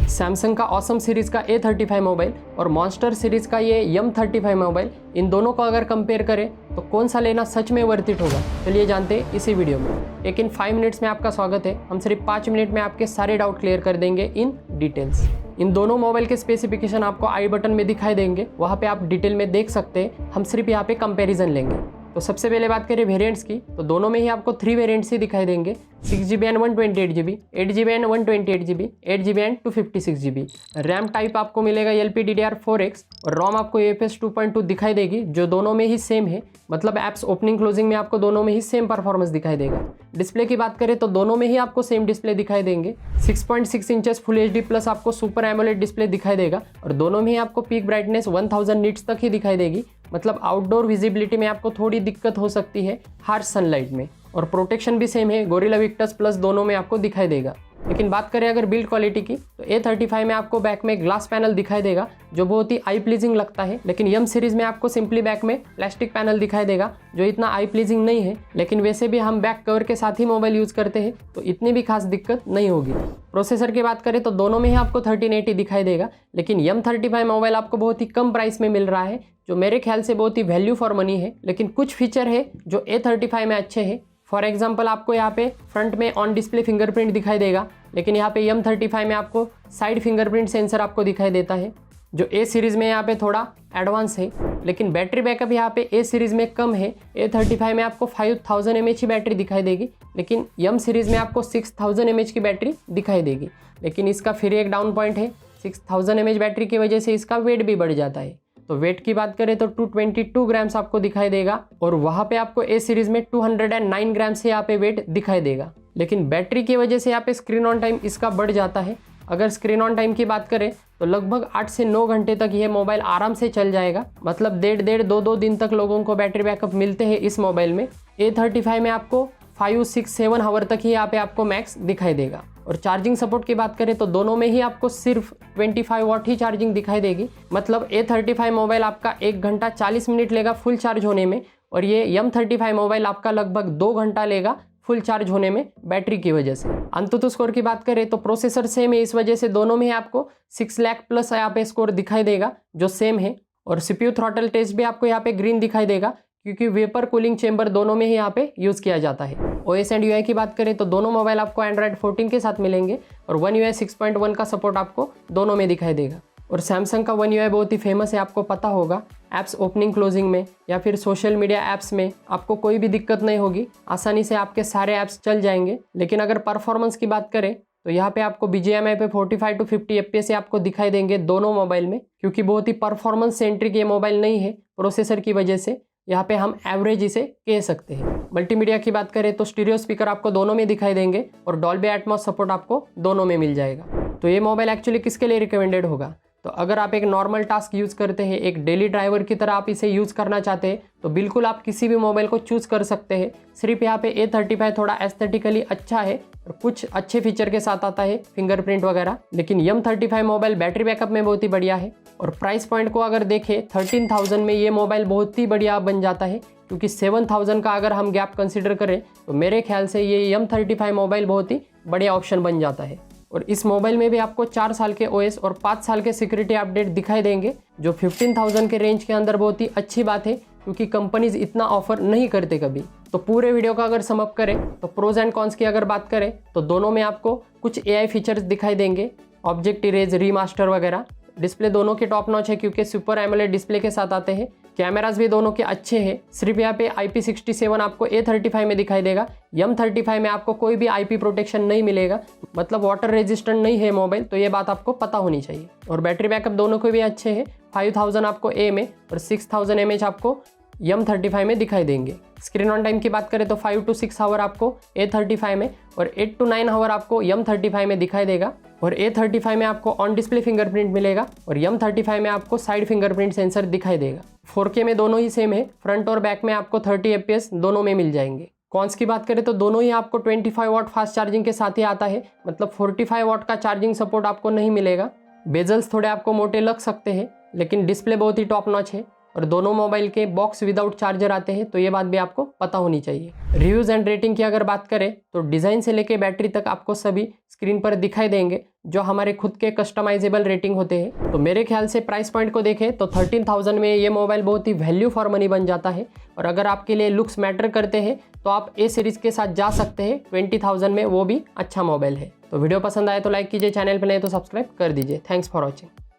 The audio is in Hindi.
सैमसंग का ऑसम सीरीज़ का A35 मोबाइल और मॉन्स्टर सीरीज़ का ये M35 मोबाइल, इन दोनों को अगर कंपेयर करें तो कौन सा लेना सच में वर्थ इट होगा, चलिए जानते हैं इसी वीडियो में। लेकिन 5 मिनट्स में आपका स्वागत है। हम सिर्फ 5 मिनट में आपके सारे डाउट क्लियर कर देंगे इन डिटेल्स। इन दोनों मोबाइल के स्पेसिफिकेशन आपको आई बटन में दिखाई देंगे, वहाँ पे आप डिटेल में देख सकते हैं। हम सिर्फ यहाँ पे कंपैरिजन लेंगे। तो सबसे पहले बात करें वेरिएंट्स की, तो दोनों में ही आपको 3 वेरिएंट्स ही दिखाई देंगे, 6GB and 128GB, 8GB and 128GB, 8GB and 256GB। RAM type आपको मिलेगा LPDDR4X और रोम आपको UFS 2.2 दिखाई देगी, जो दोनों में ही सेम है। मतलब ऐप्स ओपनिंग क्लोजिंग में आपको दोनों में ही सेम परफॉर्मेंस दिखाई देगा। डिस्प्ले की बात करें तो दोनों में ही आपको सेम डिस्प्ले दिखाई देंगे, 6.6 इंचेस फुल HD प्लस आपको सुपर एमोलेड डिस्प्ले दिखाई देगा और दोनों में ही आपको पीक ब्राइटनेस 1000 निट्स तक ही दिखाई देगी। मतलब आउटडोर विजिबिलिटी में आपको थोड़ी दिक्कत हो सकती है हार्श सनलाइट में, और प्रोटेक्शन भी सेम है, गोरिल्ला विक्टस प्लस दोनों में आपको दिखाई देगा। लेकिन बात करें अगर बिल्ड क्वालिटी की, तो A35 में आपको बैक में ग्लास पैनल दिखाई देगा, जो बहुत ही आई प्लीजिंग लगता है। लेकिन M सीरीज़ में आपको सिंपली बैक में प्लास्टिक पैनल दिखाई देगा, जो इतना आई प्लीजिंग नहीं है। लेकिन वैसे भी हम बैक कवर के साथ ही मोबाइल यूज़ करते हैं, तो इतनी भी खास दिक्कत नहीं होगी। प्रोसेसर की बात करें तो दोनों में ही आपको 1380 दिखाई देगा। लेकिन M35 मोबाइल आपको बहुत ही कम प्राइस में मिल रहा है, जो मेरे ख्याल से बहुत ही वैल्यू फॉर मनी है। लेकिन कुछ फीचर है जो A35 में अच्छे हैं। फॉर एग्जाम्पल आपको यहाँ पे फ्रंट में ऑन डिस्प्ले फिंगरप्रिंट दिखाई देगा, लेकिन यहाँ पे M35 में आपको साइड फिंगरप्रिंट सेंसर आपको दिखाई देता है, जो A सीरीज़ में यहाँ पे थोड़ा एडवांस है। लेकिन बैटरी बैकअप यहाँ पे A सीरीज़ में कम है। A35 में आपको 5000 mAh की बैटरी दिखाई देगी, लेकिन M सीरीज़ में आपको 6000 mAh की बैटरी दिखाई देगी। लेकिन इसका फिर एक डाउन पॉइंट है, 6000 mAh बैटरी की वजह से इसका वेट भी बढ़ जाता है। तो वेट की बात करें तो 222 ग्राम्स आपको दिखाई देगा, और वहाँ पे आपको A सीरीज़ में 209 ग्राम से यहाँ पे वेट दिखाई देगा। लेकिन बैटरी की वजह से यहाँ पे स्क्रीन ऑन टाइम इसका बढ़ जाता है। अगर स्क्रीन ऑन टाइम की बात करें तो लगभग 8 से 9 घंटे तक ये मोबाइल आराम से चल जाएगा। मतलब 1.5-2 दिन तक लोगों को बैटरी बैकअप मिलते हैं इस मोबाइल में। A35 में आपको 5-6-7 आवर तक ही यहाँ पे आपको मैक्स दिखाई देगा। और चार्जिंग सपोर्ट की बात करें तो दोनों में ही आपको सिर्फ 25 वाट ही चार्जिंग दिखाई देगी। मतलब A35 मोबाइल आपका 1 घंटा 40 मिनट लेगा फुल चार्ज होने में, और ये M35 मोबाइल आपका लगभग 2 घंटा लेगा फुल चार्ज होने में बैटरी की वजह से। अंतुतु स्कोर की बात करें तो प्रोसेसर सेम है, इस वजह से दोनों में ही आपको 6 लाख प्लस यहाँ पे स्कोर दिखाई देगा, जो सेम है। और CPU थ्रॉटल टेस्ट भी आपको यहाँ पे ग्रीन दिखाई देगा, क्योंकि वेपर कूलिंग चेंबर दोनों में ही यहाँ पे यूज़ किया जाता है। OS एंड UI की बात करें तो दोनों मोबाइल आपको Android 14 के साथ मिलेंगे, और One UI 6.1 का सपोर्ट आपको दोनों में दिखाई देगा। और सैमसंग का One UI बहुत ही फेमस है, आपको पता होगा। ऐप्स ओपनिंग क्लोजिंग में या फिर सोशल मीडिया ऐप्स में आपको कोई भी दिक्कत नहीं होगी, आसानी से आपके सारे ऐप्स चल जाएंगे। लेकिन अगर परफॉर्मेंस की बात करें तो यहाँ पे आपको BGMI पे 45 to 50 FPS आपको दिखाई देंगे दोनों मोबाइल में, क्योंकि बहुत ही परफॉर्मेंस सेंट्रिक ये मोबाइल नहीं है प्रोसेसर की वजह से। यहाँ पे हम एवरेज इसे कह सकते हैं। मल्टीमीडिया की बात करें तो स्टीरियो स्पीकर आपको दोनों में दिखाई देंगे, और डॉल्बी एटमॉस सपोर्ट आपको दोनों में मिल जाएगा। तो ये मोबाइल एक्चुअली किसके लिए रिकमेंडेड होगा? तो अगर आप एक नॉर्मल टास्क यूज़ करते हैं, एक डेली ड्राइवर की तरह आप इसे यूज़ करना चाहते हैं, तो बिल्कुल आप किसी भी मोबाइल को चूज़ कर सकते हैं। सिर्फ यहाँ पे A35 थोड़ा एस्थेटिकली अच्छा है और कुछ अच्छे फीचर के साथ आता है, फिंगरप्रिंट वगैरह। लेकिन M35 मोबाइल बैटरी बैकअप में बहुत ही बढ़िया है, और प्राइस पॉइंट को अगर देखें 13,000 में ये मोबाइल बहुत ही बढ़िया बन जाता है। क्योंकि 7,000 का अगर हम गैप कंसिडर करें तो मेरे ख्याल से ये M35 मोबाइल बहुत ही बढ़िया ऑप्शन बन जाता है। और इस मोबाइल में भी आपको 4 साल के OS और 5 साल के सिक्योरिटी अपडेट दिखाई देंगे, जो 15,000 के रेंज के अंदर बहुत ही अच्छी बात है, क्योंकि कंपनीज इतना ऑफर नहीं करते कभी। तो पूरे वीडियो का अगर समअप करें तो प्रोज एंड कॉन्स की अगर बात करें तो दोनों में आपको कुछ AI फीचर्स दिखाई देंगे, ऑब्जेक्ट इरेज, रीमास्टर वगैरह। डिस्प्ले दोनों के टॉप नॉच है, क्योंकि सुपर एमोलेड डिस्प्ले के साथ आते हैं। कैमरास भी दोनों के अच्छे हैं। सिर्फ यहाँ पे IP67 आपको A35 में दिखाई देगा, M35 में आपको कोई भी IP प्रोटेक्शन नहीं मिलेगा। मतलब वाटर रेजिस्टेंट नहीं है मोबाइल, तो ये बात आपको पता होनी चाहिए। और बैटरी बैकअप दोनों के भी अच्छे हैं, 5000 आपको A में और 6000 mAh आपको M35 में दिखाई देंगे। स्क्रीन ऑन टाइम की बात करें तो 5 to 6 आवर आपको A35 में और 8 to 9 आवर आपको M35 में दिखाई देगा। और A35 में आपको ऑन डिस्प्ले फिंगरप्रिंट मिलेगा, और M35 में आपको साइड फिंगरप्रिंट सेंसर दिखाई देगा। 4K में दोनों ही सेम है, फ्रंट और बैक में आपको 30 FPS दोनों में मिल जाएंगे। कॉन्स की बात करें तो दोनों ही आपको 25 वाट फास्ट चार्जिंग के साथ ही आता है। मतलब 45 वाट का चार्जिंग सपोर्ट आपको नहीं मिलेगा। बेजल्स थोड़े आपको मोटे लग सकते हैं, लेकिन डिस्प्ले बहुत ही टॉप नॉच है। और दोनों मोबाइल के बॉक्स विदाउट चार्जर आते हैं, तो ये बात भी आपको पता होनी चाहिए। रिव्यूज़ एंड रेटिंग की अगर बात करें तो डिज़ाइन से लेके बैटरी तक आपको सभी स्क्रीन पर दिखाई देंगे, जो हमारे खुद के कस्टमाइजेबल रेटिंग होते हैं। तो मेरे ख्याल से प्राइस पॉइंट को देखें तो 13,000 में ये मोबाइल बहुत ही वैल्यू फॉर मनी बन जाता है। और अगर आपके लिए लुक्स मैटर करते हैं तो आप ए सीरीज़ के साथ जा सकते हैं 20,000 में, वो भी अच्छा मोबाइल है। तो वीडियो पसंद आए तो लाइक कीजिए, चैनल पर नहीं तो सब्सक्राइब कर दीजिए। Thanks for watching.